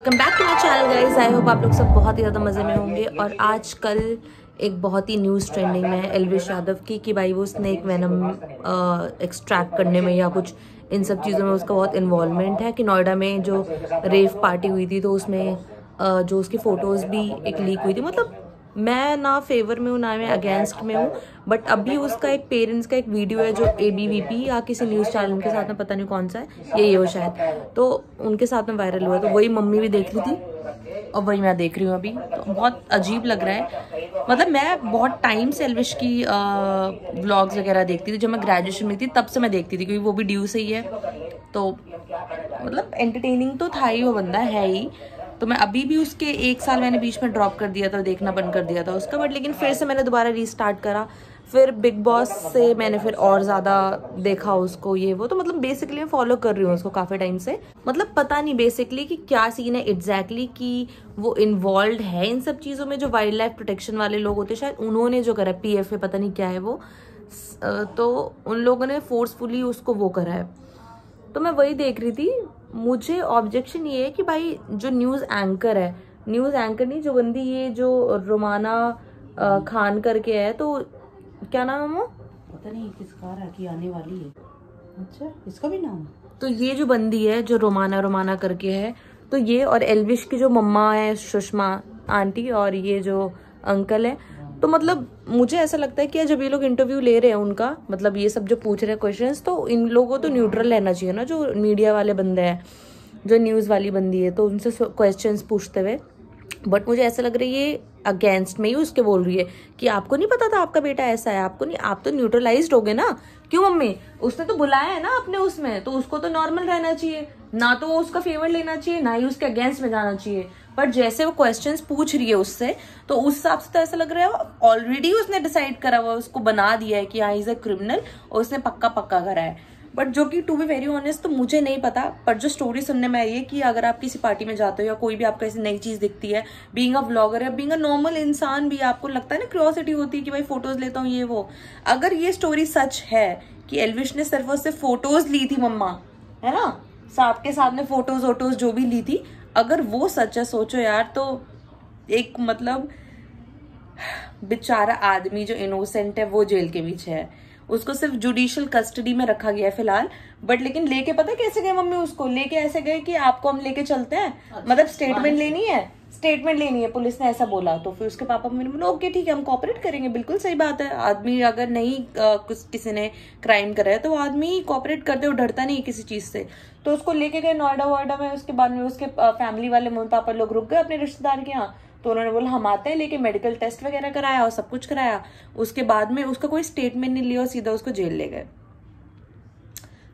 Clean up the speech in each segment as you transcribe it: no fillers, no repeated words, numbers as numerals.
Welcome back to my channel guys. I hope आप लोग सब बहुत ही ज़्यादा मज़े में होंगे। और आज कल एक बहुत ही न्यूज़ ट्रेंडिंग में है एल्विश यादव की कि भाई वो स्नेक वेनम एक्सट्रैक्ट करने में या कुछ इन सब चीज़ों में उसका बहुत इन्वॉल्वमेंट है। कि नोएडा में जो रेव पार्टी हुई थी तो उसमें जो उसकी फ़ोटोज़ भी एक लीक हुई थी। मतलब मैं ना फेवर में हूँ ना मैं अगेंस्ट में हूँ, बट अभी उसका एक पेरेंट्स का एक वीडियो है जो ABVP या किसी न्यूज़ चैनल के साथ में, पता नहीं कौन सा है, यही हो शायद, तो उनके साथ में वायरल हुआ। तो वही मम्मी भी देख रही थी और वही मैं देख रही हूँ अभी। तो बहुत अजीब लग रहा है। मतलब मैं बहुत टाइम से एल्विश की व्लॉग्स वगैरह देखती थी। जब मैं ग्रेजुएशन में थी तब से मैं देखती थी, क्योंकि वो भी ड्यू से ही है, तो मतलब एंटरटेनिंग तो था ही, वो बंदा है ही। तो मैं अभी भी उसके 1 साल मैंने बीच में ड्रॉप कर दिया था, देखना बंद कर दिया था उसका, बट लेकिन फिर से मैंने दोबारा रीस्टार्ट करा। फिर बिग बॉस से मैंने फिर और ज़्यादा देखा उसको, ये वो। तो मतलब बेसिकली मैं फॉलो कर रही हूँ उसको काफ़ी टाइम से। मतलब पता नहीं बेसिकली कि क्या सीन है एग्जैक्टली कि वो इन्वॉल्व है इन सब चीज़ों में। जो वाइल्ड लाइफ प्रोटेक्शन वाले लोग होते हैं शायद उन्होंने जो करा, PFA पता नहीं क्या है वो, तो उन लोगों ने फोर्सफुली उसको वो करा है। तो मैं वही देख रही थी। मुझे ऑब्जेक्शन ये है कि भाई जो न्यूज़ एंकर है, न्यूज़ एंकर नहीं, जो बंदी ये जो रोमाना खान करके है, तो क्या नाम है वो, पता नहीं किसका राखी आने वाली है। अच्छा, इसका भी नाम? तो ये जो बंदी है जो रोमाना करके है, तो ये और एल्विश की जो मम्मा है सुषमा आंटी और ये जो अंकल है, तो मतलब मुझे ऐसा लगता है कि जब ये लोग इंटरव्यू ले रहे हैं उनका, मतलब ये सब जो पूछ रहे हैं क्वेश्चंस, तो इन लोगों को तो न्यूट्रल रहना चाहिए ना, जो मीडिया वाले बंदे हैं, जो न्यूज़ वाली बंदी है, तो उनसे क्वेश्चंस पूछते हुए। बट मुझे ऐसा लग रहा है ये अगेंस्ट में ही उसके बोल रही है कि आपको नहीं पता था आपका बेटा ऐसा है, आपको नहीं, आप तो न्यूट्रलाइज्ड हो गए ना। क्यों मम्मी, उसने तो बुलाया है ना अपने उसमें, तो उसको तो नॉर्मल रहना चाहिए ना, तो वो उसका फेवर लेना चाहिए ना ही उसके अगेंस्ट में जाना चाहिए। बट जैसे वो क्वेश्चंस पूछ रही है उससे, तो उस हिसाब से तो ऐसा लग रहा है ऑलरेडी उसने डिसाइड करा हुआ, उसको बना दिया है कि हाँ इज अ क्रिमिनल, और उसने पक्का करा है। बट जो कि टू बी वेरी ऑनेस्ट तो मुझे नहीं पता, पर जो स्टोरी सुनने में आई है कि अगर आप किसी पार्टी में जाते हो या कोई भी आपको ऐसी नई चीज दिखती है, बीइंग अ व्लॉगर या बीइंग अ नॉर्मल इंसान भी, आपको लगता है ना क्यूरियोसिटी होती है कि भाई फोटोज लेता हूँ ये वो। अगर ये स्टोरी सच है कि एल्विश ने सिर्फ और सिर्फ फोटोज ली थी मम्मा, है ना, सबके सामने फोटोज वोटोज जो भी ली थी, अगर वो सच है, सोचो यार, तो एक मतलब बेचारा आदमी जो इनोसेंट है वो जेल के पीछे है, उसको सिर्फ जुडिशियल कस्टडी में रखा गया है फिलहाल। बट लेकिन लेके पता कैसे गए मम्मी, उसको लेके ऐसे गए कि आपको हम लेके चलते हैं, मतलब स्टेटमेंट लेनी है, पुलिस ने ऐसा बोला। तो फिर उसके पापा मम्मी ने बोला ओके ठीक है हम कोऑपरेट करेंगे। बिल्कुल सही बात है, आदमी अगर नहीं किसी ने क्राइम करा है तो आदमी कोऑपरेट करते हो, डरता नहीं किसी चीज से। तो उसको लेके गए नोएडा में। उसके बाद में उसके फैमिली वाले मम्मी पापा लोग रुक गए अपने रिश्तेदार के यहाँ, तो उन्होंने बोला हम आते हैं, लेके मेडिकल टेस्ट वगैरह कराया और सब कुछ कराया। उसके बाद में उसका कोई स्टेटमेंट नहीं लिया और सीधा उसको जेल ले गए।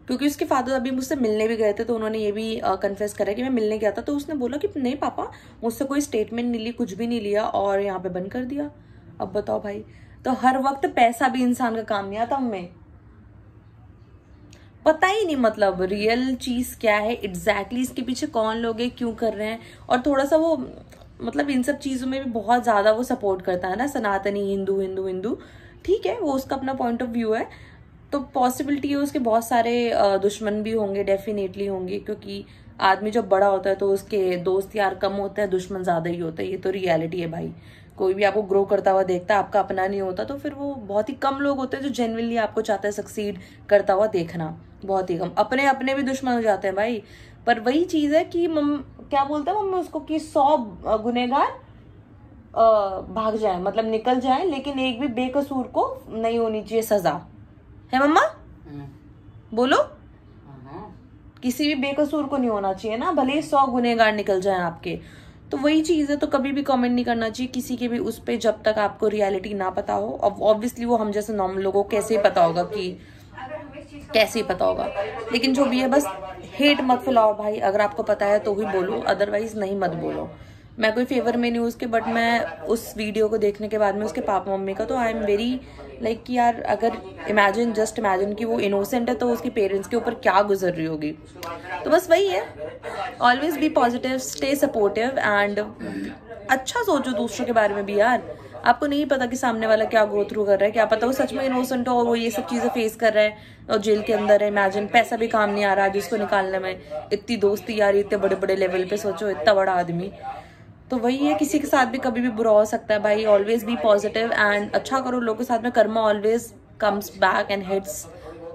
क्योंकि उसके फादर अभी मुझसे मिलने भी गए थे, तो उन्होंने ये भी कन्फेस करा कि मैं मिलने गया था, तो उसने बोला कि नहीं पापा मुझसे कोई स्टेटमेंट नहीं ली, कुछ भी नहीं लिया और यहाँ पे बंद कर दिया। अब बताओ भाई, तो हर वक्त पैसा भी इंसान का काम नहीं आता। हमें पता ही नहीं मतलब रियल चीज क्या है एग्जैक्टली, इसके पीछे कौन लोग हैं, क्यों कर रहे हैं। और थोड़ा सा वो मतलब इन सब चीजों में भी बहुत ज्यादा वो सपोर्ट करता है ना, सनातनी हिंदू, ठीक है वो उसका अपना पॉइंट ऑफ व्यू है। तो पॉसिबिलिटी है उसके बहुत सारे दुश्मन भी होंगे, डेफिनेटली होंगे, क्योंकि आदमी जब बड़ा होता है तो उसके दोस्त यार कम होता है, दुश्मन ज्यादा ही होता है। ये तो रियलिटी है भाई। कोई भी आपको ग्रो करता हुआ देखता है, आपका अपना नहीं होता, तो फिर वो बहुत ही कम लोग होते हैं जो जेन्युइनली आपको चाहते हैं सक्सीड करता हुआ देखना, बहुत ही कम। अपने भी दुश्मन हो जाते हैं भाई। पर वही चीज है कि क्या बोलते हैं मम्मी उसको, कि 100 गुनहगार भाग जाए, मतलब निकल जाए, लेकिन एक भी बेकसूर को नहीं होनी चाहिए सजा, है मम्मा? बोलो, किसी भी बेकसूर को नहीं होना चाहिए ना, भले ही 100 गुनहगार निकल जाए आपके। तो वही चीज है। तो कभी भी कमेंट नहीं करना चाहिए किसी के भी उस पे, जब तक आपको रियलिटी ना पता हो। अब ऑब्वियसली वो हम जैसे नॉर्मल लोगों को कैसे पता होगा कि कैसे पता होगा, लेकिन जो भी है बस हेट मत फैलाओ भाई। अगर आपको पता है तो ही बोलो, अदरवाइज नहीं मत बोलो। मैं कोई फेवर में नहीं हूँ उसके, बट मैं उस वीडियो को देखने के बाद में उसके पापा मम्मी का, तो आई एम वेरी लाइक कि यार अगर जस्ट इमेजिन कि वो इनोसेंट है तो उसके पेरेंट्स के ऊपर क्या गुजर रही होगी। तो बस वही है, always be positive, stay supportive and अच्छा सोचो दूसरों के बारे में भी यार। आपको नहीं पता कि सामने वाला क्या गो थ्रू कर रहा है, क्या पता वो सच में इनोसेंट हो और वो ये सब चीजें फेस कर रहा है और जेल के अंदर है। इमेजिन, पैसा भी काम नहीं आ रहा जिसको निकालने में, इतनी दोस्ती यारी, इतने बड़े बड़े लेवल पे, सोचो इतना बड़ा आदमी। तो वही है, किसी के साथ भी कभी भी बुरा हो सकता है भाई। ऑलवेज बी पॉजिटिव एंड अच्छा करो लोगों के साथ में, Karma always comes back and hits.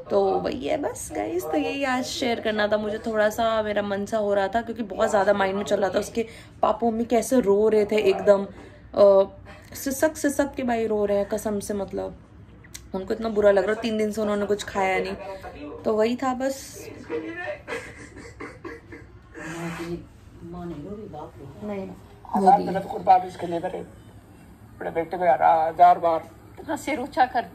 तो वही है बस गाइस। तो यही आज शेयर करना था मुझे, थोड़ा सा मेरा मन सा हो रहा था क्योंकि बहुत ज़्यादा माइंड में चल रहा था। उसके पापा मम्मी कैसे रो रहे थे, एकदम सिसक के भाई रो रहे हैं कसम से, मतलब उनको इतना बुरा लग रहा है। 3 दिन से उन्होंने कुछ खाया नहीं। तो वही था बस। नहीं कुर्बान इसके लिए करे अपने बेटे को यार 1000 बार इतना सिर ऊंचा कर,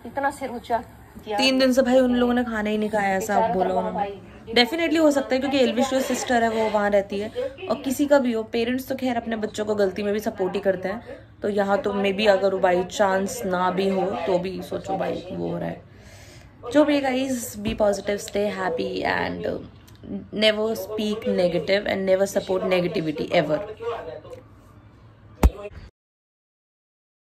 इतना सिर ऊंचा 3 दिन से भाई उन लोगों ने खाना ही नहीं खाया, ऐसा आप बोलो उन्होंने। डेफिनेटली हो सकता है क्योंकि एल्विश जो सिस्टर है वो वहाँ रहती है, और किसी का भी हो, पेरेंट्स तो खैर अपने बच्चों को गलती में भी सपोर्ट ही करते हैं। तो यहाँ तो मे बी अगर बाई चांस ना भी हो तो भी सोचो भाई वो हो रहा है। जो भी guys, be positive, stay happy and never speak negative and never support negativity ever.